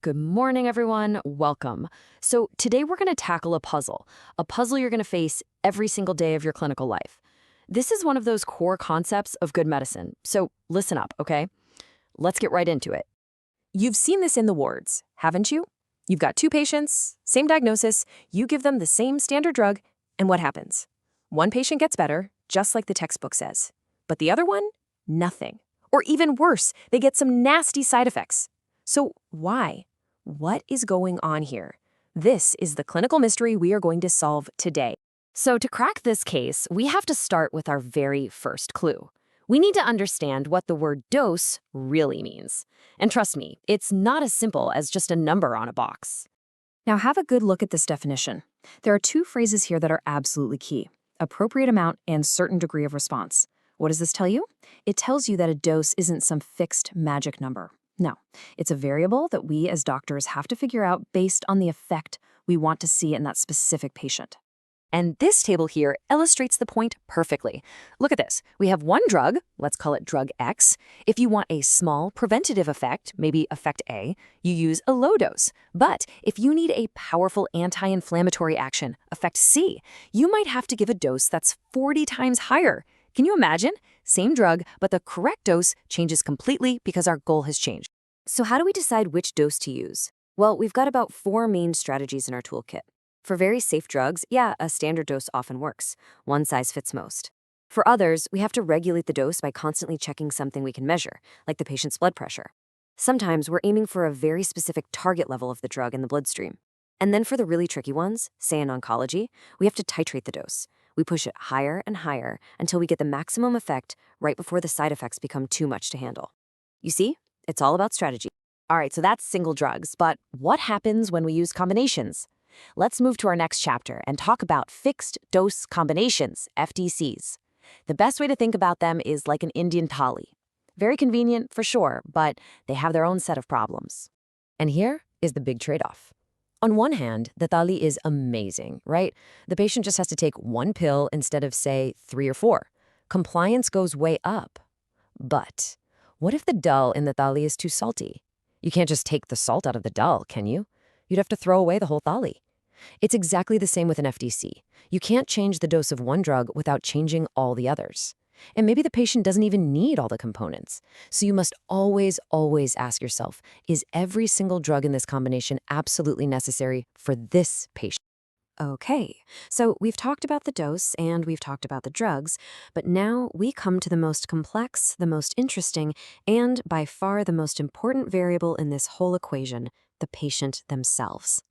Good morning, everyone. Welcome. So today we're going to tackle a puzzle you're going to face every single day of your clinical life. This is one of those core concepts of good medicine. So listen up, okay? Let's get right into it. You've seen this in the wards, haven't you? You've got two patients, same diagnosis, you give them the same standard drug, and what happens? One patient gets better, just like the textbook says. But the other one? Nothing. Or even worse, they get some nasty side effects. So why? What is going on here? This is the clinical mystery we are going to solve today. So to crack this case, we have to start with our very first clue. We need to understand what the word dose really means. And trust me, it's not as simple as just a number on a box. Now have a good look at this definition. There are two phrases here that are absolutely key: appropriate amount and certain degree of response. What does this tell you? It tells you that a dose isn't some fixed magic number. No, it's a variable that we as doctors have to figure out based on the effect we want to see in that specific patient. And this table here illustrates the point perfectly. Look at this. We have one drug, let's call it drug X. If you want a small preventative effect, maybe effect A, you use a low dose. But if you need a powerful anti-inflammatory action, effect C, you might have to give a dose that's 40 times higher. Can you imagine? Same drug, but the correct dose changes completely because our goal has changed. So how do we decide which dose to use? Well, we've got about 4 main strategies in our toolkit. For very safe drugs, yeah, a standard dose often works. One size fits most. For others, we have to regulate the dose by constantly checking something we can measure, like the patient's blood pressure. Sometimes we're aiming for a very specific target level of the drug in the bloodstream. And then for the really tricky ones, say in oncology, we have to titrate the dose. We push it higher and higher until we get the maximum effect right before the side effects become too much to handle. You see, it's all about strategy. All right, so that's single drugs, but what happens when we use combinations? Let's move to our next chapter and talk about fixed dose combinations, FDCs. The best way to think about them is like an Indian thali. Very convenient for sure, but they have their own set of problems. And here is the big trade-off. On one hand, the thali is amazing, right? The patient just has to take one pill instead of, say, 3 or 4. Compliance goes way up. But what if the dal in the thali is too salty? You can't just take the salt out of the dal, can you? You'd have to throw away the whole thali. It's exactly the same with an FDC. You can't change the dose of one drug without changing all the others. And maybe the patient doesn't even need all the components. So you must always, always ask yourself, is every single drug in this combination absolutely necessary for this patient? Okay, so we've talked about the dose and we've talked about the drugs, but now we come to the most complex, the most interesting, and by far the most important variable in this whole equation, the patient themselves.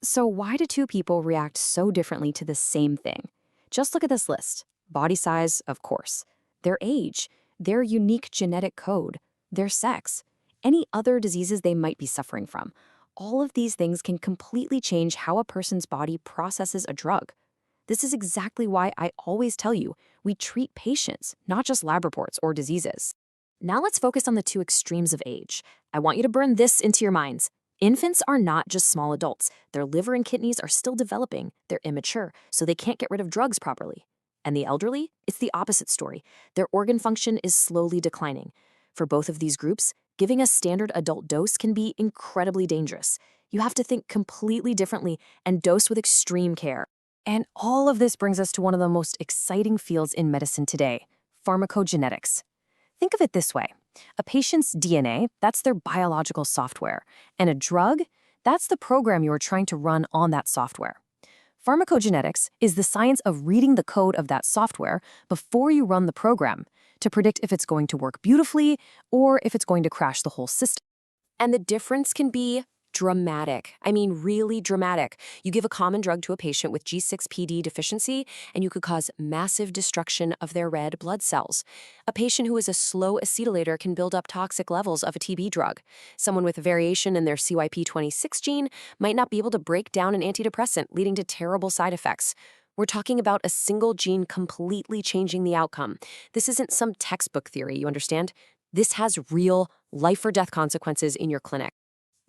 So why do two people react so differently to the same thing? Just look at this list. Body size, of course. Their age, their unique genetic code, their sex, any other diseases they might be suffering from. All of these things can completely change how a person's body processes a drug. This is exactly why I always tell you, we treat patients, not just lab reports or diseases. Now let's focus on the two extremes of age. I want you to burn this into your minds. Infants are not just small adults. Their liver and kidneys are still developing. They're immature, so they can't get rid of drugs properly. And the elderly? It's the opposite story. Their organ function is slowly declining. For both of these groups, giving a standard adult dose can be incredibly dangerous. You have to think completely differently and dose with extreme care. And all of this brings us to one of the most exciting fields in medicine today, pharmacogenetics. Think of it this way. A patient's DNA, that's their biological software. And a drug, that's the program you are trying to run on that software. Pharmacogenetics is the science of reading the code of that software before you run the program to predict if it's going to work beautifully or if it's going to crash the whole system. And the difference can be dramatic. I mean, really dramatic. You give a common drug to a patient with G6PD deficiency, and you could cause massive destruction of their red blood cells. A patient who is a slow acetylator can build up toxic levels of a TB drug. Someone with a variation in their CYP26 gene might not be able to break down an antidepressant, leading to terrible side effects. We're talking about a single gene completely changing the outcome. This isn't some textbook theory, you understand? This has real life or death consequences in your clinic.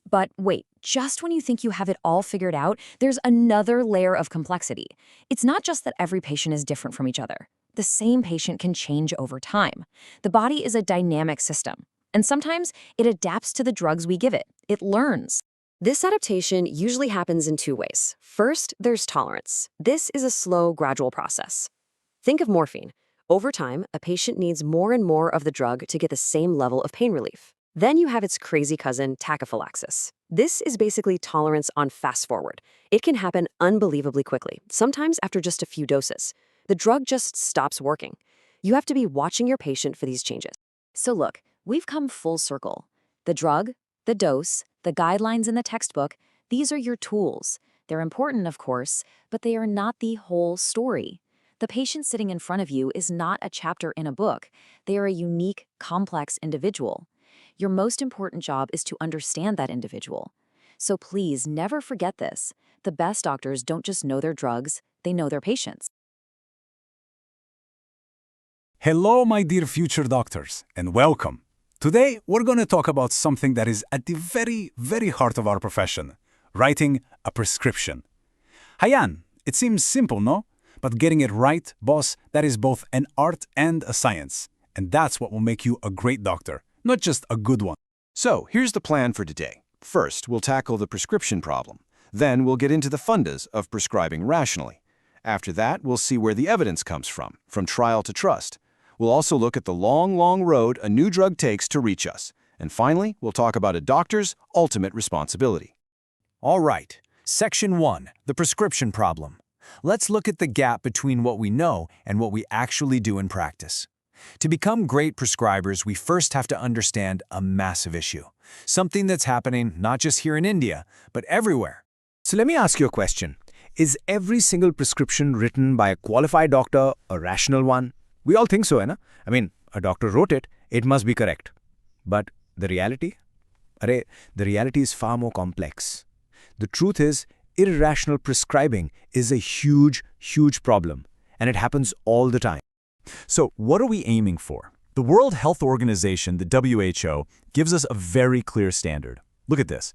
But wait, just when you think you have it all figured out, there's another layer of complexity. It's not just that every patient is different from each other. The same patient can change over time. The body is a dynamic system, and sometimes it adapts to the drugs we give it. It learns. This adaptation usually happens in two ways. First, there's tolerance. This is a slow, gradual process. Think of morphine. Over time, a patient needs more and more of the drug to get the same level of pain relief. Then you have its crazy cousin, tachyphylaxis. This is basically tolerance on fast forward. It can happen unbelievably quickly, sometimes after just a few doses. The drug just stops working. You have to be watching your patient for these changes. So look, we've come full circle. The drug, the dose, the guidelines in the textbook, these are your tools. They're important, of course, but they are not the whole story. The patient sitting in front of you is not a chapter in a book. They are a unique, complex individual. Your most important job is to understand that individual. So please never forget this. The best doctors don't just know their drugs, they know their patients. Hello, my dear future doctors, and welcome. Today, we're going to talk about something that is at the very, very heart of our profession, writing a prescription. Hayan, it seems simple, no? But getting it right, boss, that is both an art and a science. And that's what will make you a great doctor, not just a good one. So, here's the plan for today. First, we'll tackle the prescription problem. Then we'll get into the fundas of prescribing rationally. After that, we'll see where the evidence comes from trial to trust. We'll also look at the long, long road a new drug takes to reach us. And finally, we'll talk about a doctor's ultimate responsibility. All right, Section 1, the prescription problem. Let's look at the gap between what we know and what we actually do in practice. To become great prescribers, we first have to understand a massive issue, something that's happening not just here in India, but everywhere. So let me ask you a question. Is every single prescription written by a qualified doctor a rational one? We all think so, na? I mean, a doctor wrote it, it must be correct. But the reality? The reality is far more complex. The truth is, irrational prescribing is a huge, huge problem, and it happens all the time. So what are we aiming for? The World Health Organization, the WHO, gives us a very clear standard. Look at this.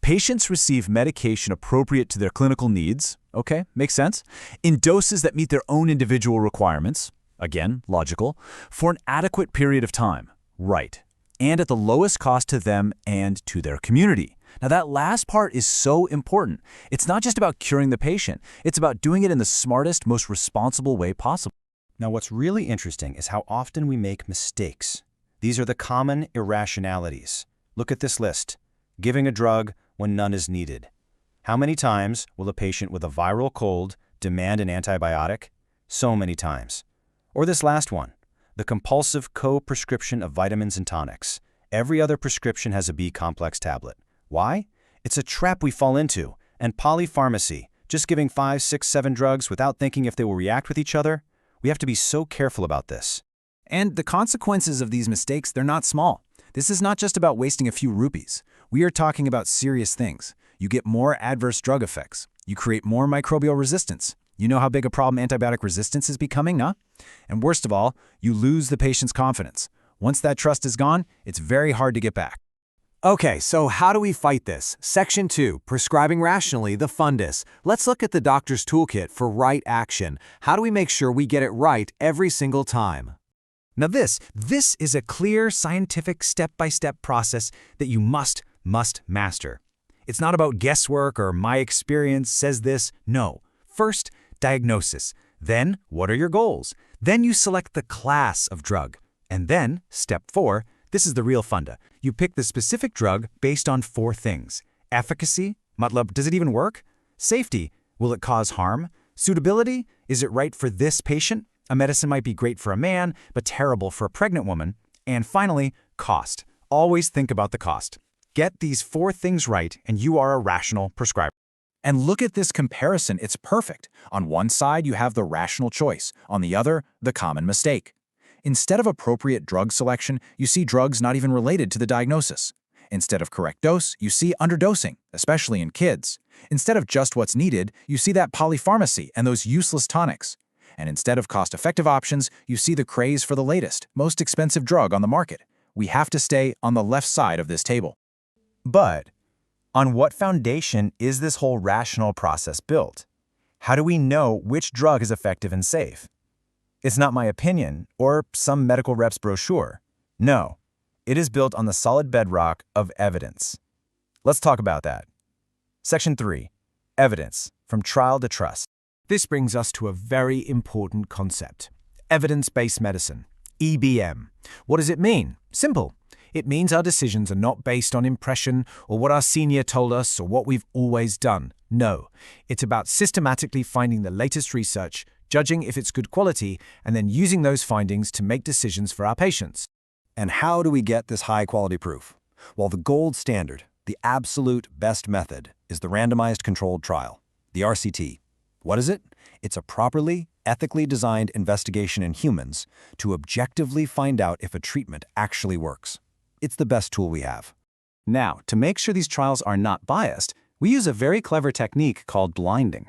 Patients receive medication appropriate to their clinical needs, okay, makes sense, in doses that meet their own individual requirements, again, logical, for an adequate period of time, right, and at the lowest cost to them and to their community. Now that last part is so important. It's not just about curing the patient, it's about doing it in the smartest, most responsible way possible. Now, what's really interesting is how often we make mistakes. These are the common irrationalities. Look at this list. Giving a drug when none is needed. How many times will a patient with a viral cold demand an antibiotic? So many times. Or this last one, the compulsive co-prescription of vitamins and tonics. Every other prescription has a B-complex tablet. Why? It's a trap we fall into. And polypharmacy, just giving 5, 6, 7 drugs without thinking if they will react with each other. We have to be so careful about this. And the consequences of these mistakes, they're not small. This is not just about wasting a few rupees. We are talking about serious things. You get more adverse drug effects. You create more microbial resistance. You know how big a problem antibiotic resistance is becoming, huh? And worst of all, you lose the patient's confidence. Once that trust is gone, it's very hard to get back. Okay, so how do we fight this? Section 2, Prescribing Rationally, the fundus. Let's look at the doctor's toolkit for right action. How do we make sure we get it right every single time? Now this is a clear, scientific, step-by-step process that you must master. It's not about guesswork or my experience says this. No. First, diagnosis. Then, what are your goals? Then you select the class of drug. And then, step 4, this is the real funda. You pick the specific drug based on 4 things. Efficacy, matlab, does it even work? Safety, will it cause harm? Suitability, is it right for this patient? A medicine might be great for a man, but terrible for a pregnant woman. And finally, cost. Always think about the cost. Get these 4 things right, and you are a rational prescriber. And look at this comparison, it's perfect. On one side, you have the rational choice. On the other, the common mistake. Instead of appropriate drug selection, you see drugs not even related to the diagnosis. Instead of correct dose, you see underdosing, especially in kids. Instead of just what's needed, you see that polypharmacy and those useless tonics. And instead of cost-effective options, you see the craze for the latest, most expensive drug on the market. We have to stay on the left side of this table. But on what foundation is this whole rational process built? How do we know which drug is effective and safe? It's not my opinion or some medical rep's brochure. No, it is built on the solid bedrock of evidence. Let's talk about that. Section 3. Evidence, from trial to trust. This brings us to a very important concept: evidence-based medicine, EBM. What does it mean? Simple. It means our decisions are not based on impression or what our senior told us or what we've always done. No, it's about systematically finding the latest research, judging if it's good quality, and then using those findings to make decisions for our patients. And how do we get this high-quality proof? Well, the gold standard, the absolute best method, is the randomized controlled trial, the RCT. What is it? It's a properly, ethically designed investigation in humans to objectively find out if a treatment actually works. It's the best tool we have. Now, to make sure these trials are not biased, we use a very clever technique called blinding.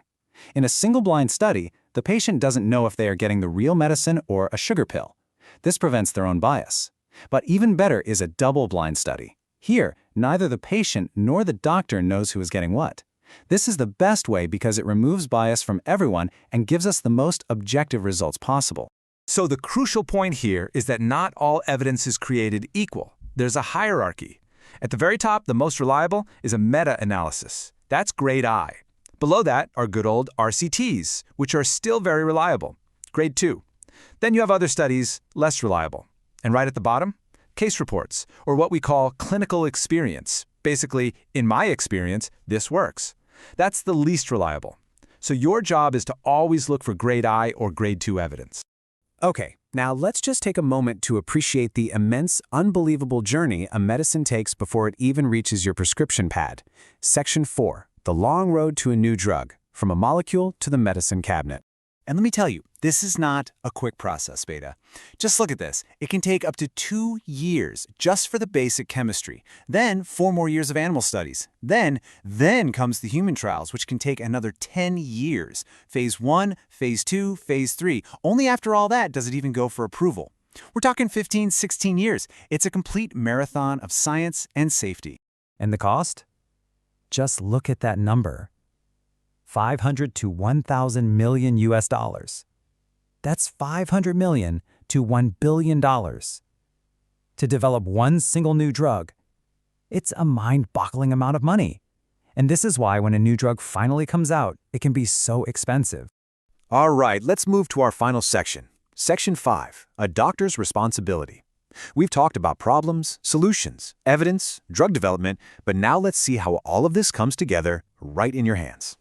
In a single-blind study, the patient doesn't know if they are getting the real medicine or a sugar pill. This prevents their own bias. But even better is a double-blind study. Here, neither the patient nor the doctor knows who is getting what. This is the best way because it removes bias from everyone and gives us the most objective results possible. So the crucial point here is that not all evidence is created equal. There's a hierarchy. At the very top, the most reliable is a meta-analysis. That's grade I. Below that are good old RCTs, which are still very reliable, grade 2. Then you have other studies, less reliable. And right at the bottom, case reports, or what we call clinical experience. Basically, in my experience, this works. That's the least reliable. So your job is to always look for grade I or grade 2 evidence. Okay, now let's just take a moment to appreciate the immense, unbelievable journey a medicine takes before it even reaches your prescription pad. Section 4. The long road to a new drug, from a molecule to the medicine cabinet. And let me tell you, this is not a quick process, Beta. Just look at this. It can take up to 2 years just for the basic chemistry. Then 4 more years of animal studies. Then comes the human trials, which can take another 10 years. Phase 1, Phase 2, Phase 3. Only after all that does it even go for approval. We're talking 15, 16 years. It's a complete marathon of science and safety. And the cost? Just look at that number. 500 to 1,000 million US dollars. That's 500 million to $1 billion. To develop one single new drug, it's a mind-boggling amount of money. And this is why when a new drug finally comes out, it can be so expensive. All right, let's move to our final section. Section 5, a doctor's responsibility. We've talked about problems, solutions, evidence, drug development, but now let's see how all of this comes together right in your hands.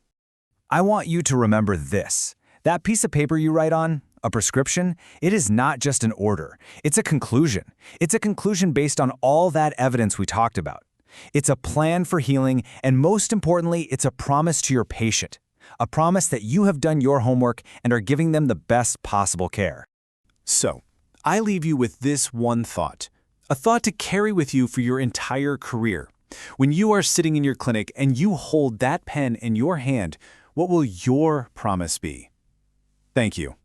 I want you to remember this. That piece of paper you write on, a prescription, it is not just an order. It's a conclusion. It's a conclusion based on all that evidence we talked about. It's a plan for healing, and most importantly, it's a promise to your patient. A promise that you have done your homework and are giving them the best possible care. So, I leave you with this one thought, a thought to carry with you for your entire career. When you are sitting in your clinic and you hold that pen in your hand, what will your promise be? Thank you.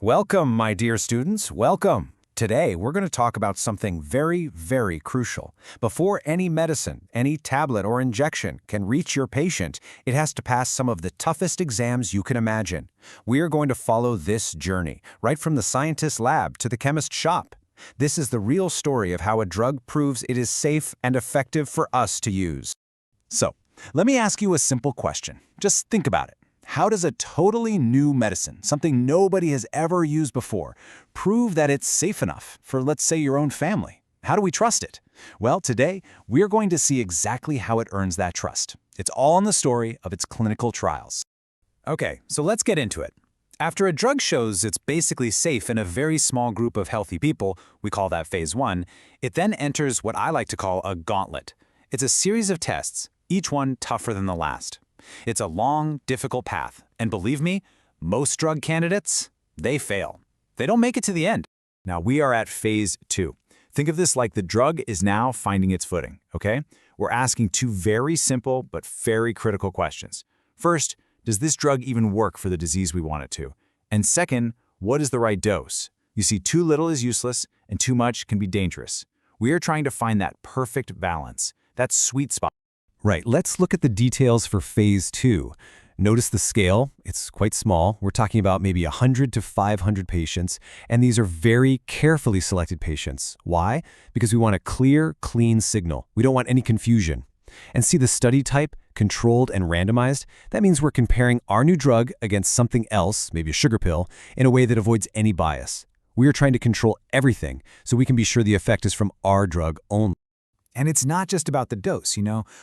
Welcome, my dear students, welcome. Today, we're going to talk about something very, very crucial. Before any medicine, any tablet or injection can reach your patient, it has to pass some of the toughest exams you can imagine. We are going to follow this journey, right from the scientist's lab to the chemist's shop. This is the real story of how a drug proves it is safe and effective for us to use. So, let me ask you a simple question. Just think about it. How does a totally new medicine, something nobody has ever used before, prove that it's safe enough for, let's say, your own family? How do we trust it? Well, today, we're going to see exactly how it earns that trust. It's all in the story of its clinical trials. Okay, so let's get into it. After a drug shows it's basically safe in a very small group of healthy people, we call that phase 1, it then enters what I like to call a gauntlet. It's a series of tests, each one tougher than the last. It's a long, difficult path, and believe me, most drug candidates, they fail. They don't make it to the end. Now we are at phase 2. Think of this like the drug is now finding its footing, okay? We're asking 2 very simple but very critical questions. First, does this drug even work for the disease we want it to? And second, what is the right dose? You see, too little is useless, and too much can be dangerous. We are trying to find that perfect balance, that sweet spot. Right, let's look at the details for phase 2. Notice the scale. It's quite small. We're talking about maybe 100 to 500 patients, and these are very carefully selected patients. Why? Because we want a clear, clean signal. We don't want any confusion. And see the study type, controlled and randomized? That means we're comparing our new drug against something else, maybe a sugar pill, in a way that avoids any bias. We are trying to control everything so we can be sure the effect is from our drug only. And it's not just about the dose,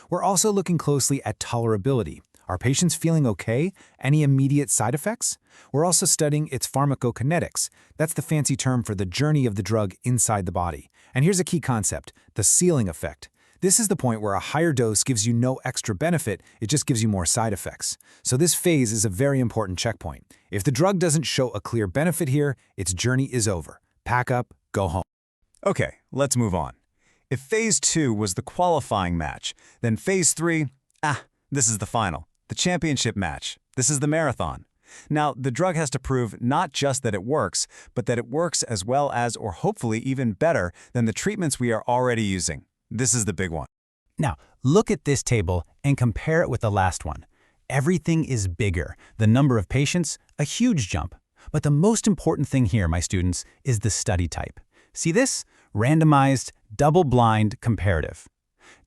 We're also looking closely at tolerability. Are patients feeling okay? Any immediate side effects? We're also studying its pharmacokinetics. That's the fancy term for the journey of the drug inside the body. And here's a key concept, the ceiling effect. This is the point where a higher dose gives you no extra benefit, it just gives you more side effects. So this phase is a very important checkpoint. If the drug doesn't show a clear benefit here, its journey is over. Pack up, go home. Okay, let's move on. If Phase 2 was the qualifying match, then Phase 3, this is the final. The championship match. This is the marathon. Now, the drug has to prove not just that it works, but that it works as well as, or hopefully even better, than the treatments we are already using. This is the big one. Now, look at this table and compare it with the last one. Everything is bigger. The number of patients, a huge jump. But the most important thing here, my students, is the study type. See this? Randomized, double-blind, comparative.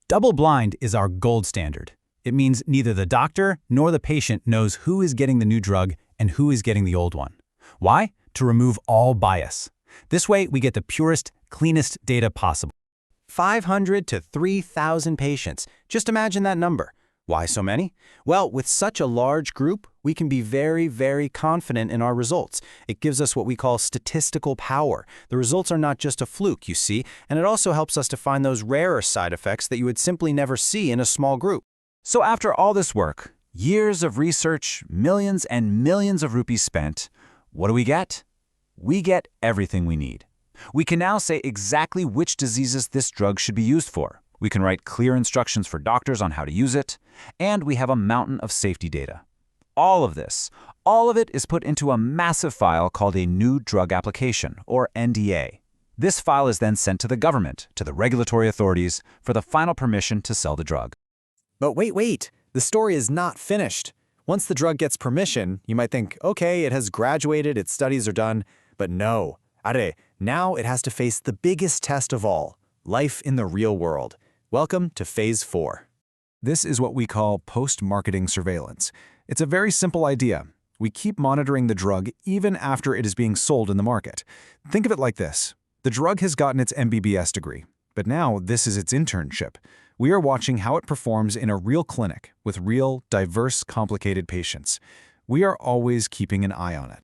Double-blind is our gold standard. It means neither the doctor nor the patient knows who is getting the new drug and who is getting the old one. Why? To remove all bias. This way, we get the purest, cleanest data possible. 500 to 3,000 patients. Just imagine that number. Why so many? Well, with such a large group, we can be very, very confident in our results. It gives us what we call statistical power. The results are not just a fluke, you see, and it also helps us to find those rarer side effects that you would simply never see in a small group. So after all this work, years of research, millions and millions of rupees spent, what do we get? We get everything we need. We can now say exactly which diseases this drug should be used for. We can write clear instructions for doctors on how to use it, and we have a mountain of safety data. All of it is put into a massive file called a New Drug Application, or NDA. This file is then sent to the government, to the regulatory authorities, for the final permission to sell the drug. But wait, the story is not finished. Once the drug gets permission, you might think, okay, it has graduated, its studies are done. But no, now it has to face the biggest test of all, life in the real world. Welcome to Phase 4. This is what we call post-marketing surveillance. It's a very simple idea. We keep monitoring the drug even after it is being sold in the market. Think of it like this. The drug has gotten its MBBS degree, but now this is its internship. We are watching how it performs in a real clinic with real, diverse, complicated patients. We are always keeping an eye on it.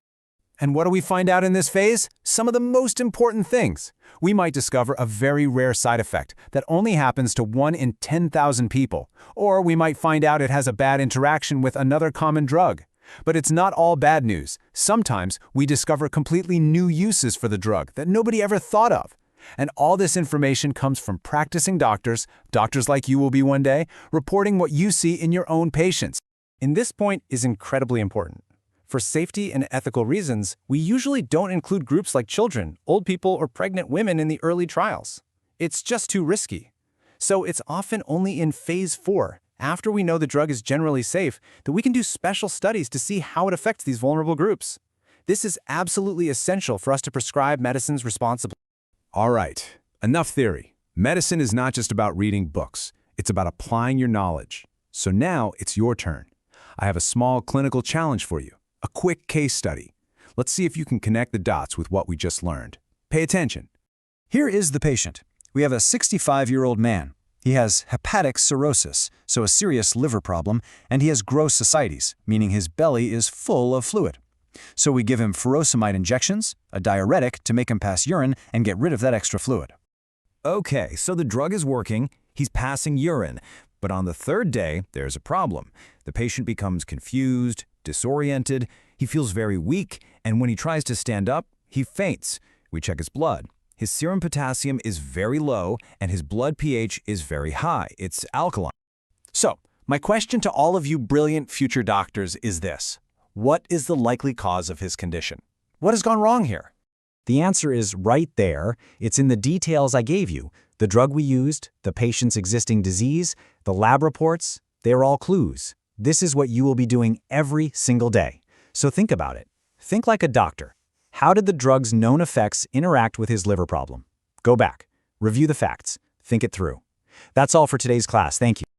And what do we find out in this phase? Some of the most important things. We might discover a very rare side effect that only happens to 1 in 10,000 people. Or we might find out it has a bad interaction with another common drug. But it's not all bad news. Sometimes we discover completely new uses for the drug that nobody ever thought of. And all this information comes from practicing doctors like you will be one day, reporting what you see in your own patients. And this point is incredibly important. For safety and ethical reasons, we usually don't include groups like children, old people, or pregnant women in the early trials. It's just too risky. So it's often only in Phase 4, after we know the drug is generally safe, that we can do special studies to see how it affects these vulnerable groups. This is absolutely essential for us to prescribe medicines responsibly. All right, enough theory. Medicine is not just about reading books. It's about applying your knowledge. So now it's your turn. I have a small clinical challenge for you. A quick case study. Let's see if you can connect the dots with what we just learned. Pay attention. Here is the patient. We have a 65-year-old man. He has hepatic cirrhosis, so a serious liver problem, and he has gross ascites, meaning his belly is full of fluid. So we give him furosemide injections, a diuretic to make him pass urine and get rid of that extra fluid. Okay, so the drug is working, he's passing urine, but on the third day, there's a problem. The patient becomes confused, disoriented, he feels very weak, and when he tries to stand up, he faints. We check his blood. His serum potassium is very low, and his blood pH is very high. It's alkaline. So, my question to all of you brilliant future doctors is this. What is the likely cause of his condition? What has gone wrong here? The answer is right there. It's in the details I gave you. The drug we used, the patient's existing disease, the lab reports, they are all clues. This is what you will be doing every single day. So think about it. Think like a doctor. How did the drug's known effects interact with his liver problem? Go back, review the facts, think it through. That's all for today's class. Thank you.